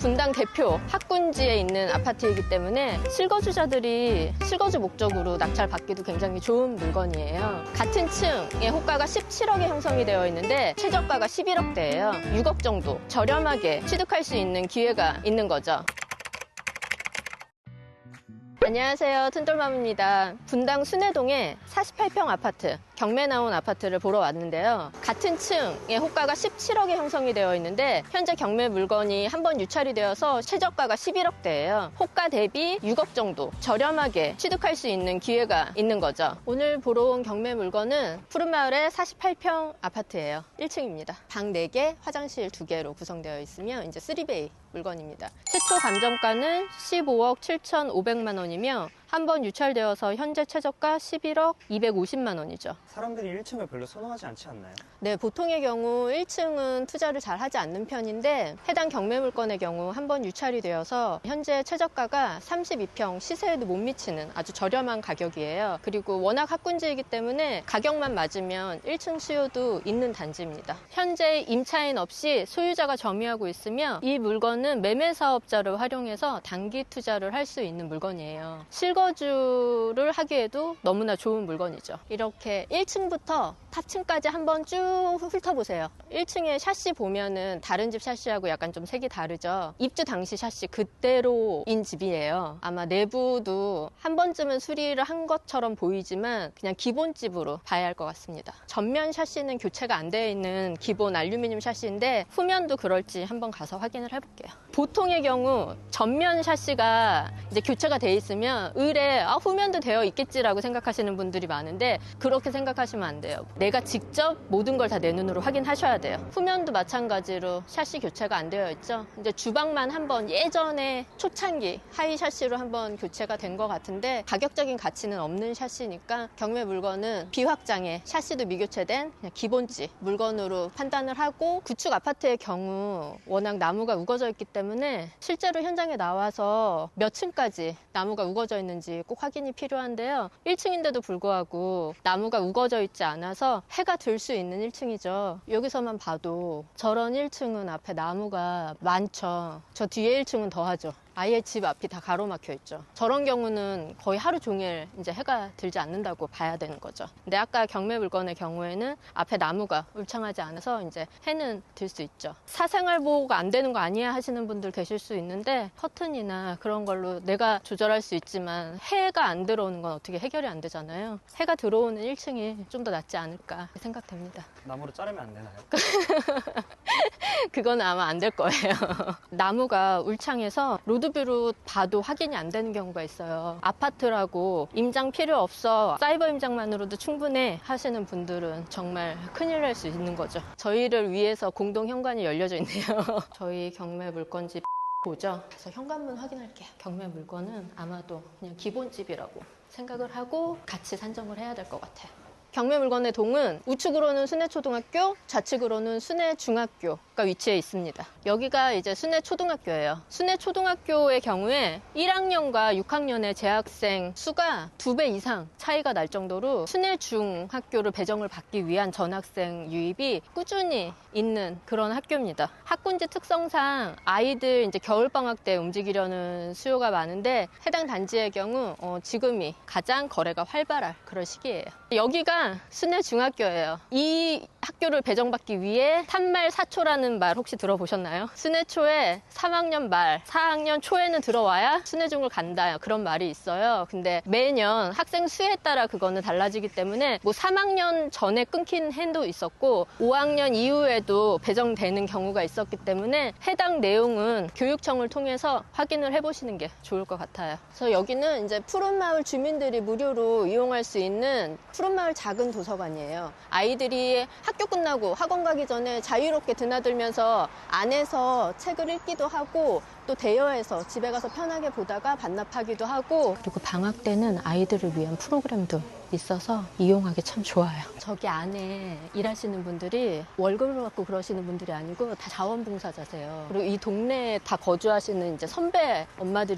분당 대표 학군지에 있는 아파트이기 때문에 실거주자들이 실거주 목적으로 낙찰받기도 굉장히 좋은 물건이에요. 같은 층의 호가가 17억에 형성이 되어 있는데 최저가가 11억대예요. 6억 정도 저렴하게 취득할 수 있는 기회가 있는 거죠. 안녕하세요, 튼돌맘입니다. 분당 순회동에 48평 아파트, 경매 나온 아파트를 보러 왔는데요. 같은 층의 호가가 17억에 형성이 되어 있는데 현재 경매 물건이 한 번 유찰이 되어서 최저가가 11억대예요. 호가 대비 6억 정도 저렴하게 취득할 수 있는 기회가 있는 거죠. 오늘 보러 온 경매 물건은 푸른마을의 48평 아파트예요. 1층입니다. 방 4개, 화장실 2개로 구성되어 있으며 이제 3베이 물건입니다. 최초 감정가는 15억 7,500만 원이며 한 번 유찰되어서 현재 최저가 11억 250만 원이죠. 사람들이 1층을 별로 선호하지 않지 않나요? 네, 보통의 경우 1층은 투자를 잘 하지 않는 편인데 해당 경매 물건의 경우 한 번 유찰이 되어서 현재 최저가가 32평, 시세에도 못 미치는 아주 저렴한 가격이에요. 그리고 워낙 학군지이기 때문에 가격만 맞으면 1층 수요도 있는 단지입니다. 현재 임차인 없이 소유자가 점유하고 있으며 이 물건은 매매 사업자를 활용해서 단기 투자를 할 수 있는 물건이에요. 실거주를 하기에도 너무나 좋은 물건이죠. 이렇게 1층부터 탑층까지 한번 쭉 훑어보세요. 1층에 샤시 보면은 다른 집 샤시하고 약간 좀 색이 다르죠. 입주 당시 샤시 그대로인 집이에요. 아마 내부도 한 번쯤은 수리를 한 것처럼 보이지만 그냥 기본집으로 봐야 할 것 같습니다. 전면 샤시는 교체가 안 되어 있는 기본 알루미늄 샤시인데 후면도 그럴지 한번 가서 확인을 해볼게요. 보통의 경우 전면 샤시가 이제 교체가 돼 있으면 을에 후면도 되어 있겠지라고 생각하시는 분들이 많은데 그렇게 생각하시면 안 돼요. 내가 직접 모든 걸 다 내 눈으로 확인하셔야 돼요. 후면도 마찬가지로 샤시 교체가 안 되어 있죠. 이제 주방만 한번 예전에 초창기 하이 샤시로 한번 교체가 된 것 같은데 가격적인 가치는 없는 샤시니까 경매 물건은 비확장에 샤시도 미교체된 그냥 기본집 물건으로 판단을 하고 구축 아파트의 경우 워낙 나무가 우거져 있기 때문에 실제로 현장에 나와서 몇 층까지 나무가 우거져 있는지 꼭 확인이 필요한데요. 1층인데도 불구하고 나무가 우거져 있지 않아서 해가 들 수 있는 1층이죠. 여기서만 봐도 저런 1층은 앞에 나무가 많죠. 저 뒤에 1층은 더하죠. 아예 집 앞이 다 가로막혀 있죠. 저런 경우는 거의 하루 종일 이제 해가 들지 않는다고 봐야 되는 거죠. 근데 아까 경매 물건의 경우에는 앞에 나무가 울창하지 않아서 이제 해는 들 수 있죠. 사생활 보호가 안 되는 거 아니야 하시는 분들 계실 수 있는데 커튼이나 그런 걸로 내가 조절할 수 있지만 해가 안 들어오는 건 어떻게 해결이 안 되잖아요. 해가 들어오는 1층이 좀 더 낫지 않을까 생각됩니다. 나무로 자르면 안 되나요? 그건 아마 안 될 거예요. 나무가 울창해서 로드뷰로 봐도 확인이 안 되는 경우가 있어요. 아파트라고 임장 필요 없어, 사이버 임장만으로도 충분해 하시는 분들은 정말 큰일 날 수 있는 거죠. 저희를 위해서 공동 현관이 열려져 있네요. 저희 경매 물건집 보죠. 그래서 현관문 확인할게요. 경매 물건은 아마도 그냥 기본집이라고 생각을 하고 같이 산정을 해야 될 것 같아요. 경매 물건의 동은 우측으로는 순회초등학교, 좌측으로는 순회중학교가 위치해 있습니다. 여기가 이제 순회초등학교예요. 순회초등학교의 경우에 1학년과 6학년의 재학생 수가 2배 이상 차이가 날 정도로 순회중학교를 배정을 받기 위한 전학생 유입이 꾸준히 있는 그런 학교입니다. 학군지 특성상 아이들 이제 겨울방학 때 움직이려는 수요가 많은데 해당 단지의 경우 지금이 가장 거래가 활발할 그런 시기예요. 여기가 순회중학교예요. 이 학교를 배정받기 위해 3말 4초라는 말 혹시 들어보셨나요? 순회초에 3학년 말, 4학년 초에는 들어와야 순회중을 간다 그런 말이 있어요. 근데 매년 학생 수에 따라 그거는 달라지기 때문에 뭐 3학년 전에 끊긴 해도 있었고 5학년 이후에도 배정되는 경우가 있었기 때문에 해당 내용은 교육청을 통해서 확인을 해보시는 게 좋을 것 같아요. 그래서 여기는 이제 푸른마을 주민들이 무료로 이용할 수 있는 푸른마을 작은 도서관이에요. 아이들이 학교 끝나고 학원 가기 전에 자유롭게 드나들면서 안에서 책을 읽기도 하고 또 대여해서 집에 가서 편하게 보다가 반납하기도 하고 그리고 방학 때는 아이들을 위한 프로그램도 있어서 이용하기 참 좋아요. 저기 안에 일하시는 분들이 월급을 받고 그러시는 분들이 아니고 다 자원봉사자세요. 그리고 이 동네에 다 거주하시는 이제 선배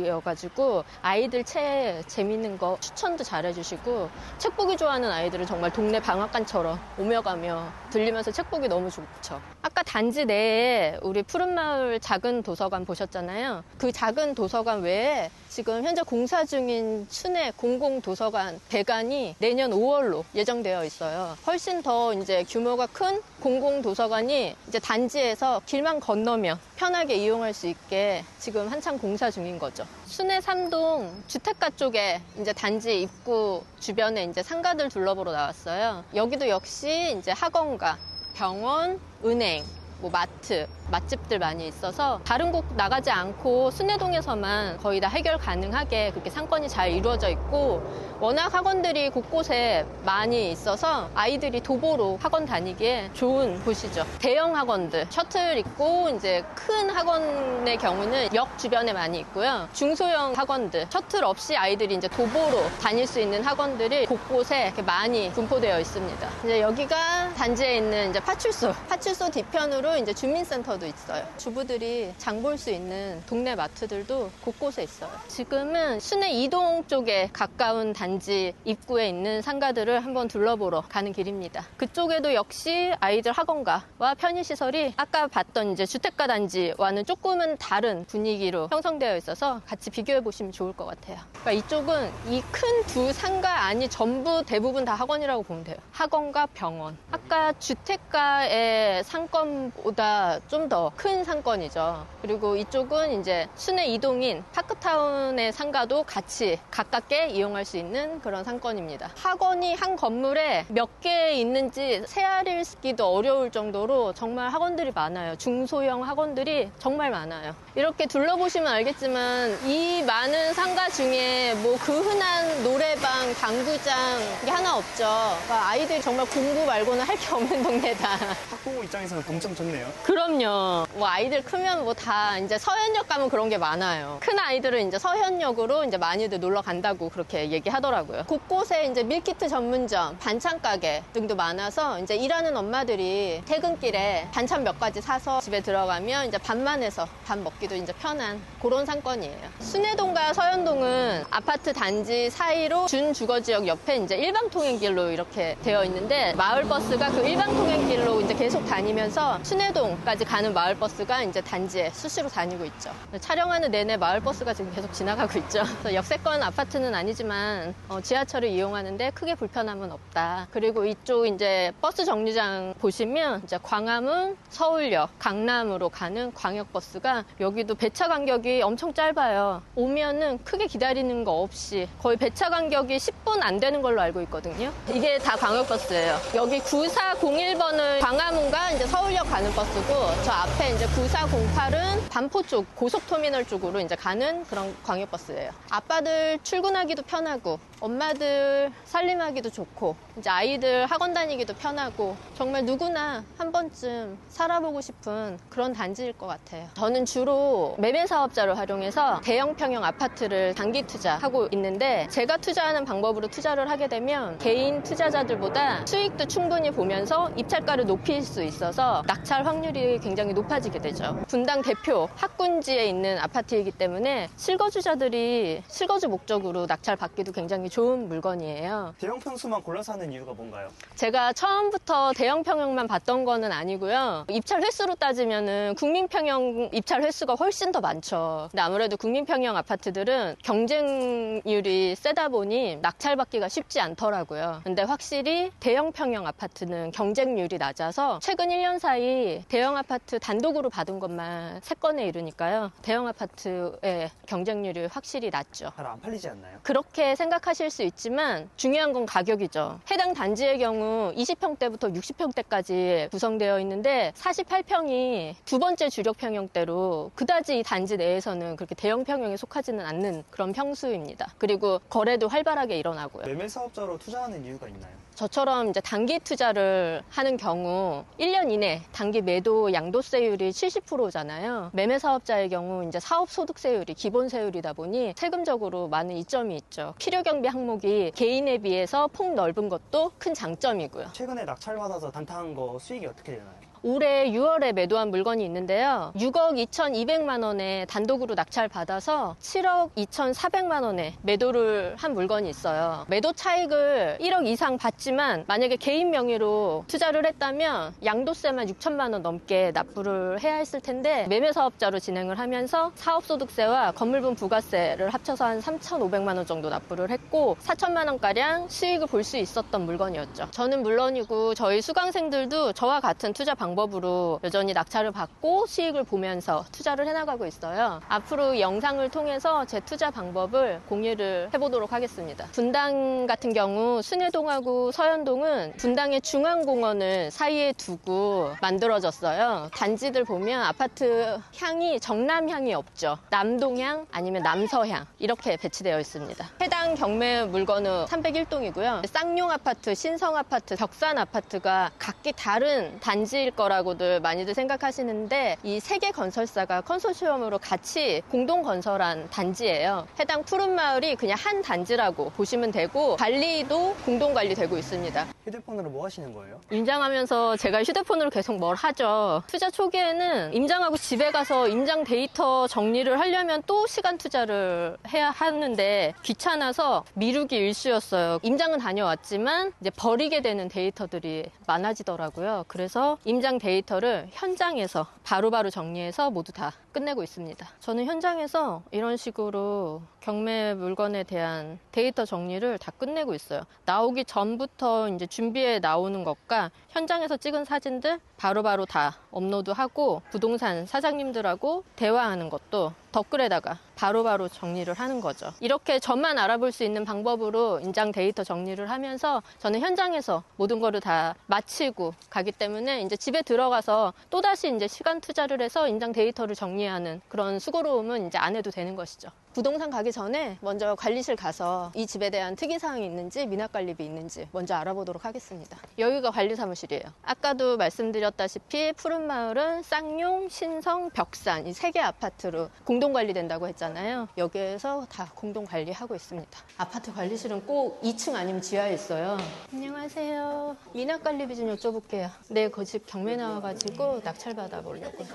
엄마들이어가지고 아이들 책 재밌는 거 추천도 잘해주시고 책 보기 좋아하는 아이들은 정말 동네 방앗간처럼 오며 가며 들리면서 책 보기 너무 좋죠. 아까 아까 단지 내에 우리 푸른마을 작은 도서관 보셨잖아요. 그 작은 도서관 외에 지금 현재 공사 중인 춘해 공공도서관 배관이 내년 5월로 예정되어 있어요. 훨씬 더 이제 규모가 큰 공공도서관이 이제 단지에서 길만 건너면 편하게 이용할 수 있게 지금 한창 공사 중인 거죠. 춘해 3동 주택가 쪽에 이제 단지 입구 주변에 이제 상가들 둘러보러 나왔어요. 여기도 역시 이제 학원가, 병원, 은행, 뭐 마트, 맛집들 많이 있어서 다른 곳 나가지 않고 순회동에서만 거의 다 해결 가능하게 그렇게 상권이 잘 이루어져 있고, 워낙 학원들이 곳곳에 많이 있어서 아이들이 도보로 학원 다니기에 좋은 곳이죠. 대형 학원들, 셔틀 있고 이제 큰 학원의 경우는 역 주변에 많이 있고요. 중소형 학원들, 셔틀 없이 아이들이 이제 도보로 다닐 수 있는 학원들이 곳곳에 이렇게 많이 분포되어 있습니다. 이제 여기가 단지에 있는 이제 파출소 뒤편으로 이제 주민센터도 있어요. 주부들이 장 볼 수 있는 동네 마트들도 곳곳에 있어요. 지금은 순회 2동 쪽에 가까운 단지 입구에 있는 상가들을 한번 둘러보러 가는 길입니다. 그쪽에도 역시 아이들 학원가와 편의시설이 아까 봤던 이제 주택가 단지와는 조금은 다른 분위기로 형성되어 있어서 같이 비교해 보시면 좋을 것 같아요. 그러니까 이쪽은 이 큰 두 상가 안이 전부 대부분 다 학원이라고 보면 돼요. 학원과 병원. 아까 주택가의 상권보다 좀 더 큰 상권이죠. 그리고 이쪽은 이제 순회 2동인 파크타운의 상가도 같이 가깝게 이용할 수 있는 그런 상권입니다. 학원이 한 건물에 몇 개 있는지 세알이기도 어려울 정도로 정말 학원들이 많아요. 중소형 학원들이 정말 많아요. 이렇게 둘러보시면 알겠지만 이 많은 상가 중에 뭐 그 흔한 노래방, 당구장 이게 하나 없죠. 그러니까 아이들이 정말 공부 말고는 할 게 없는 동네다. 학부모 입장에서는 엄청 좋네요. 그럼요. 뭐 아이들 크면 뭐 다 이제 서현역 가면 그런 게 많아요. 큰 아이들은 이제 서현역으로 이제 많이들 놀러 간다고 그렇게 얘기하더라고요. 곳곳에 이제 밀키트 전문점, 반찬 가게 등도 많아서 이제 일하는 엄마들이 퇴근길에 반찬 몇 가지 사서 집에 들어가면 이제 밥만 해서 밥 먹기도 이제 편한 그런 상권이에요. 순회동과 서현동은 아파트 단지 사이로 준주거지역 옆에 이제 일방통행길로 이렇게 되어 있는데, 마을버스가 그 일방통행길로 이제 계속 다니면서 순회동까지 가는 마을버스가 이제 단지에 수시로 다니고 있죠. 촬영하는 내내 마을버스가 지금 계속 지나가고 있죠. 그래서 역세권 아파트는 아니지만 지하철을 이용하는데 크게 불편함은 없다. 그리고 이쪽 이제 버스 정류장 보시면 이제 광화문, 서울역, 강남으로 가는 광역버스가 여기도 배차 간격이 엄청 짧아요. 오면은 크게 기다리는 거 없이 거의 배차 간격이 10분 안 되는 걸로 알고 있거든요. 이게 다 광역버스예요. 여기 9401번은 광화문과 이제 서울역 가는 버스고, 저 앞에 이제 9408은 반포 쪽 고속터미널 쪽으로 이제 가는 그런 광역버스예요. 아빠들 출근하기도 편하고 엄마들 살림하기도 좋고 이제 아이들 학원 다니기도 편하고 정말 누구나 한 번쯤 살아보고 싶은 그런 단지일 것 같아요. 저는 주로 매매 사업자를 활용해서 대형 평형 아파트를 단기 투자하고 있는데, 제가 투자하는 방법으로 투자를 하게 되면 개인 투자자들보다 수익도 충분히 보면서 입찰가를 높일 수 있어서 낙찰 확률이 굉장히 높아지게 되죠. 분당 대표 학군지에 있는 아파트이기 때문에 실거주자들이 실거주 목적으로 낙찰 받기도 굉장히 좋은 물건이에요. 대형 평수만 골라서 하는 이유가 뭔가요? 제가 처음부터 대형 평형만 봤던 거는 아니고요. 입찰 횟수로 따지면은 국민 평형 입찰 횟수가 훨씬 더 많죠. 근데 아무래도 국민 평형 아파트들은 경쟁률이 세다 보니 낙찰 받기가 쉽지 않더라고요. 근데 확실히 대형 평형 아파트는 경쟁률이 낮아서 최근 1년 사이 대형 아파트 단독으로 받은 것만 3건에 이르니까요. 대형 아파트의 경쟁률이 확실히 낮죠. 잘 안 팔리지 않나요? 그렇게 생각하실 수 있지만 중요한 건 가격이죠. 해당 단지의 경우 20평대부터 60평대까지 구성되어 있는데 48평이 두 번째 주력 평형대로 그다지 이 단지 내에서는 그렇게 대형 평형에 속하지는 않는 그런 평수입니다. 그리고 거래도 활발하게 일어나고요. 매매 사업자로 투자하는 이유가 있나요? 저처럼 이제 단기 투자를 하는 경우 1년 이내 단기 매도 양도세율이 70%잖아요. 매매 사업자의 경우 이제 사업소득세율이 기본세율이다 보니 세금적으로 많은 이점이 있죠. 필요경비 항목이 개인에 비해서 폭 넓은 것도 큰 장점이고요. 최근에 낙찰받아서 단타한 거 수익이 어떻게 되나요? 올해 6월에 매도한 물건이 있는데요. 6억 2,200만 원에 단독으로 낙찰받아서 7억 2,400만 원에 매도를 한 물건이 있어요. 매도 차익을 1억 이상 받지만 만약에 개인 명의로 투자를 했다면 양도세만 6천만 원 넘게 납부를 해야 했을 텐데 매매 사업자로 진행을 하면서 사업소득세와 건물분 부가세를 합쳐서 한 3,500만 원 정도 납부를 했고 4천만 원가량 수익을 볼 수 있었던 물건이었죠. 저는 물론이고 저희 수강생들도 저와 같은 투자 방법으로 여전히 낙찰을 받고 수익을 보면서 투자를 해나가고 있어요. 앞으로 이 영상을 통해서 제 투자 방법을 공유를 해보도록 하겠습니다. 분당 같은 경우 순회동하고 서현동은 분당의 중앙공원을 사이에 두고 만들어졌어요. 단지들 보면 아파트 향이 정남향이 없죠. 남동향 아니면 남서향 이렇게 배치되어 있습니다. 해당 경매 물건은 301동이고요. 쌍용 아파트, 신성 아파트, 벽산 아파트가 각기 다른 단지일 거라고들 많이들 생각하시는데 이 세 개 건설사가 컨소시엄으로 같이 공동 건설한 단지예요. 해당 푸른 마을이 그냥 한 단지라고 보시면 되고 관리도 공동 관리되고 있습니다. 휴대폰으로 뭐 하시는 거예요? 임장하면서 제가 휴대폰으로 계속 뭘 하죠. 투자 초기에는 임장하고 집에 가서 임장 데이터 정리를 하려면 또 시간 투자를 해야 하는데 귀찮아서 미루기 일쑤였어요. 임장은 다녀왔지만 이제 버리게 되는 데이터들이 많아지더라고요. 그래서 임장 데이터를 현장에서 바로바로 정리해서 모두 다 끝내고 있습니다. 저는 현장에서 이런 식으로 경매 물건에 대한 데이터 정리를 다 끝내고 있어요. 나오기 전부터 이제 준비해 나오는 것과 현장에서 찍은 사진들 바로바로 다 업로드하고 부동산 사장님들하고 대화하는 것도 댓글에다가 바로바로 정리를 하는 거죠. 이렇게 저만 알아볼 수 있는 방법으로 임장 데이터 정리를 하면서 저는 현장에서 모든 거를 다 마치고 가기 때문에 이제 집에 들어가서 또다시 이제 시간 투자를 해서 임장 데이터를 정리하는 그런 수고로움은 이제 안 해도 되는 것이죠. 부동산 가기 전에 먼저 관리실 가서 이 집에 대한 특이사항이 있는지 미납관리비 있는지 먼저 알아보도록 하겠습니다. 여기가 관리사무실이에요. 아까도 말씀드렸다시피 푸른마을은 쌍용, 신성, 벽산 이 세 개 아파트로 공동관리된다고 했잖아요. 여기에서 다 공동관리하고 있습니다. 아파트 관리실은 꼭 2층 아니면 지하에 있어요. 안녕하세요. 미납관리비 좀 여쭤볼게요. 네, 그 집 경매 나와가지고 낙찰 받아보려고.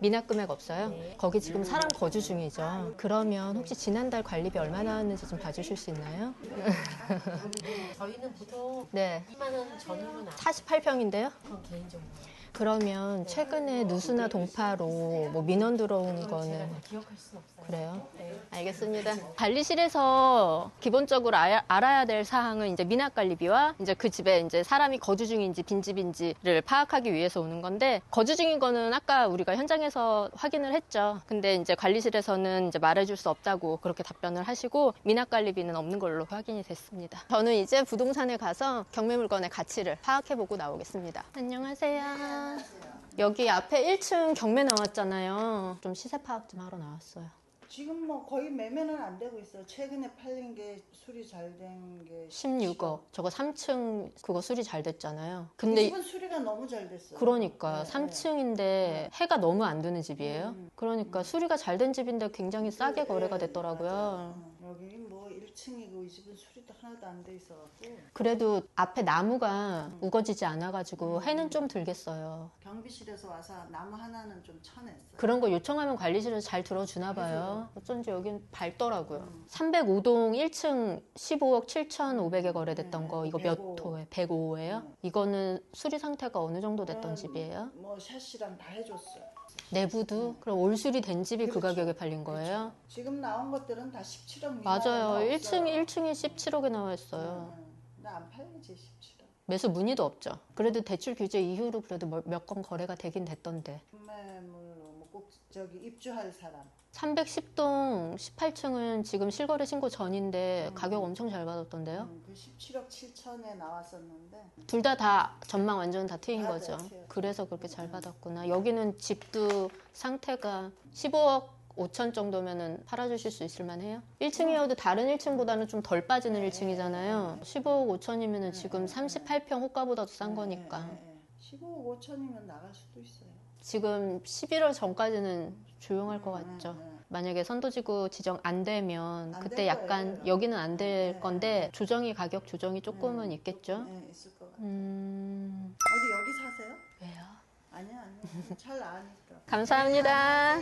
미납 금액 없어요? 거기 지금 사람 거주 중이죠. 그러면 혹시 지난달 관리비 얼마 나왔는지 좀 봐주실 수 있나요? 저희는 보통 네. 2만 원 전후로 나와요. 48평인데요? 그건 개인정보. 그러면 최근에 누수나 동파로 뭐 민원 들어온 거는 기억할 수는 없어요. 그래요? 네. 알겠습니다. 관리실에서 기본적으로 알아야 될 사항은 이제 미납관리비와 이제 그 집에 이제 사람이 거주 중인지 빈집인지를 파악하기 위해서 오는 건데 거주 중인 거는 아까 우리가 현장에서 확인을 했죠. 근데 이제 관리실에서는 이제 말해줄 수 없다고 그렇게 답변을 하시고 미납관리비는 없는 걸로 확인이 됐습니다. 저는 이제 부동산에 가서 경매 물건의 가치를 파악해보고 나오겠습니다. 안녕하세요. 여기 앞에 1층 경매 나왔잖아요. 좀 시세 파악 좀 하러 나왔어요. 지금 뭐 거의 매매는 안 되고 있어요. 최근에 팔린 게 수리 잘 된 게 16억. 저거 3층 그거 수리 잘 됐잖아요. 이 근데 집은 수리가 너무 잘 됐어요. 그러니까 네, 3층인데 해가 너무 안 드는 집이에요. 그러니까 수리가 잘 된 집인데 굉장히 싸게 거래가 됐더라고요. 맞아요. 여기 뭐 1층이고 이 집은 수리도 하나도 안 돼 있어갖고 그래도 앞에 나무가 우거지지 않아가지고 해는 좀 들겠어요. 경비실에서 와서 나무 하나는 좀 쳐냈어요. 그런 거 요청하면 관리실에서 잘 들어주나 봐요. 어쩐지 여긴 밝더라고요. 305동 1층 15억 7,500에 거래됐던 거 이거 몇 105. 호에? 105호예요? 이거는 수리 상태가 어느 정도 됐던 집이에요? 뭐 샷이랑 다 해줬어요. 내부도? 그럼 올 수리 된 집이 그 그렇죠. 가격에 팔린 거예요? 지금 나온 것들은 다 17억 미만은 맞아요. 없어요. 1층이 17억에 나와 있어요. 근데 안 팔리지 17억. 매수 문의도 없죠. 그래도 대출 규제 이후로 그래도 몇 건 거래가 되긴 됐던데. 판매물로 뭐꼭 저기 입주할 사람. 310동 18층은 지금 실거래 신고 전인데 가격 엄청 잘 받았던데요? 그 17억 7천에 나왔었는데 둘 다 전망 완전 다 트인 맞아요, 거죠. 트여요. 그래서 그렇게 잘 받았구나. 여기는 집도 상태가 15억 5천 정도면은 팔아주실 수 있을 만해요? 1층이어도 다른 1층보다는 좀 덜 빠지는 1층이잖아요. 15억 5천이면은 지금 38평 호가보다도 싼 거니까. 15억 5천이면 나갈 수도 있어요. 지금 11월 전까지는 조용할 것 같죠. 만약에 선도지구 지정 안 되면 안 그때 될 약간 거예요. 여기는 안 될 건데 가격 조정이 조금은 있겠죠? 네, 있을 것 같아요. 어디 어디 여기 사세요? 왜요? 아니요? 잘 아니까. 감사합니다.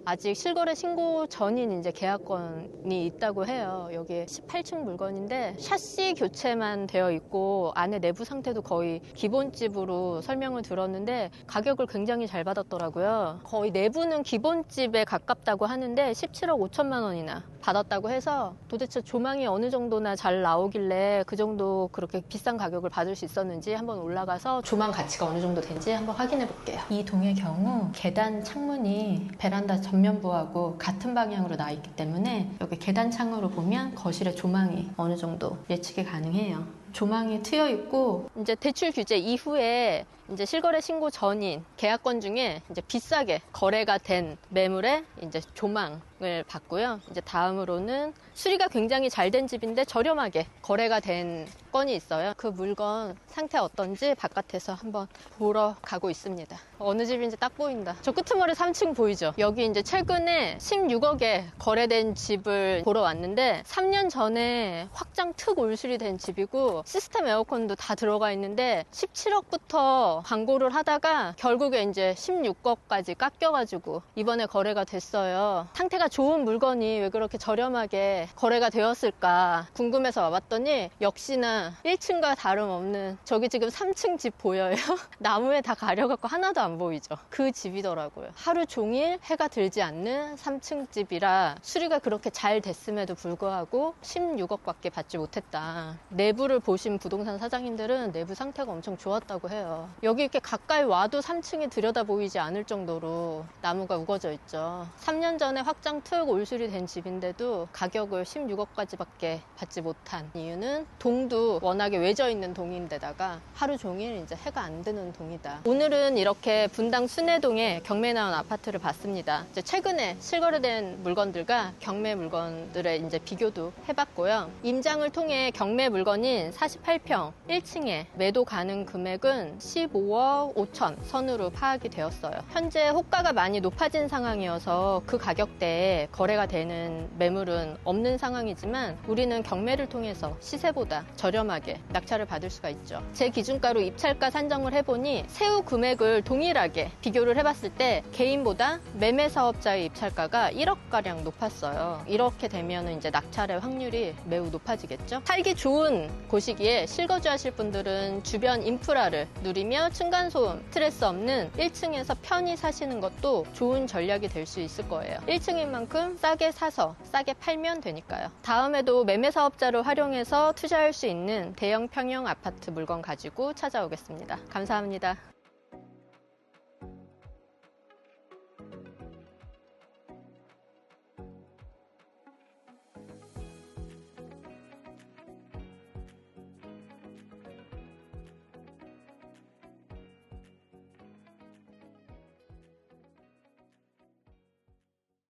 아직 실거래 신고 전인 이제 계약건이 있다고 해요. 여기 18층 물건인데 샤시 교체만 되어 있고 안에 내부 상태도 거의 기본집으로 설명을 들었는데 가격을 굉장히 잘 받았더라고요. 거의 내부는 기본집에 가깝다고 하는데 17억 5천만 원이나 받았다고 해서 도대체 조망이 어느 정도나 잘 나오길래 그 정도 그렇게 비싼 가격을 받을 수 있었는지 한번 올라가서 조망 가치가 어느 정도 된지 한번 확인해 볼게요. 이 동의 경우 계단 창문이 베란다 전면부하고 같은 방향으로 나 있기 때문에 여기 계단 창으로 보면 거실의 조망이 어느 정도 예측이 가능해요. 조망이 트여 있고 이제 대출 규제 이후에 이제 실거래 신고 전인 계약건 중에 이제 비싸게 거래가 된 매물에 이제 조망을 받고요. 이제 다음으로는 수리가 굉장히 잘 된 집인데 저렴하게 거래가 된 건이 있어요. 그 물건 상태 어떤지 바깥에서 한번 보러 가고 있습니다. 어느 집인지 딱 보인다. 저 끄트머리 3층 보이죠? 여기 이제 최근에 16억에 거래된 집을 보러 왔는데 3년 전에 확장 특 올수리 된 집이고 시스템 에어컨도 다 들어가 있는데 17억부터 광고를 하다가 결국에 이제 16억까지 깎여가지고 이번에 거래가 됐어요. 상태가 좋은 물건이 왜 그렇게 저렴하게 거래가 되었을까 궁금해서 와봤더니 역시나 1층과 다름없는 저기 지금 3층 집 보여요? 나무에 다 가려갖고 하나도 안 보이죠? 그 집이더라고요. 하루 종일 해가 들지 않는 3층 집이라 수리가 그렇게 잘 됐음에도 불구하고 16억밖에 받지 못했다. 내부를 보신 부동산 사장님들은 내부 상태가 엄청 좋았다고 해요. 여기 이렇게 가까이 와도 3층이 들여다 보이지 않을 정도로 나무가 우거져 있죠. 3년 전에 확장 특 올수리 된 집인데도 가격을 16억까지밖에 받지 못한 이유는 동도 워낙에 외져 있는 동인데다가 하루 종일 이제 해가 안 드는 동이다. 오늘은 이렇게 분당 순회동에 경매 나온 아파트를 봤습니다. 이제 최근에 실거래된 물건들과 경매 물건들의 이제 비교도 해봤고요. 임장을 통해 경매 물건인 48평 1층에 매도 가능 금액은 15억 5천 선으로 파악이 되었어요. 현재 호가가 많이 높아진 상황이어서 그 가격대에 거래가 되는 매물은 없는 상황이지만 우리는 경매를 통해서 시세보다 저렴하게 낙찰을 받을 수가 있죠. 제 기준가로 입찰가 산정을 해보니 세후 금액을 동일하게 비교를 해봤을 때 개인보다 매매 사업자의 입찰가가 1억가량 높았어요. 이렇게 되면 이제 낙찰의 확률이 매우 높아지겠죠. 살기 좋은 곳이기에 실거주 하실 분들은 주변 인프라를 누리며 층간소음, 스트레스 없는 1층에서 편히 사시는 것도 좋은 전략이 될 수 있을 거예요. 1층인 만큼 싸게 사서 싸게 팔면 되니까요. 다음에도 매매 사업자를 활용해서 투자할 수 있는 대형 평형 아파트 물건 가지고 찾아오겠습니다. 감사합니다.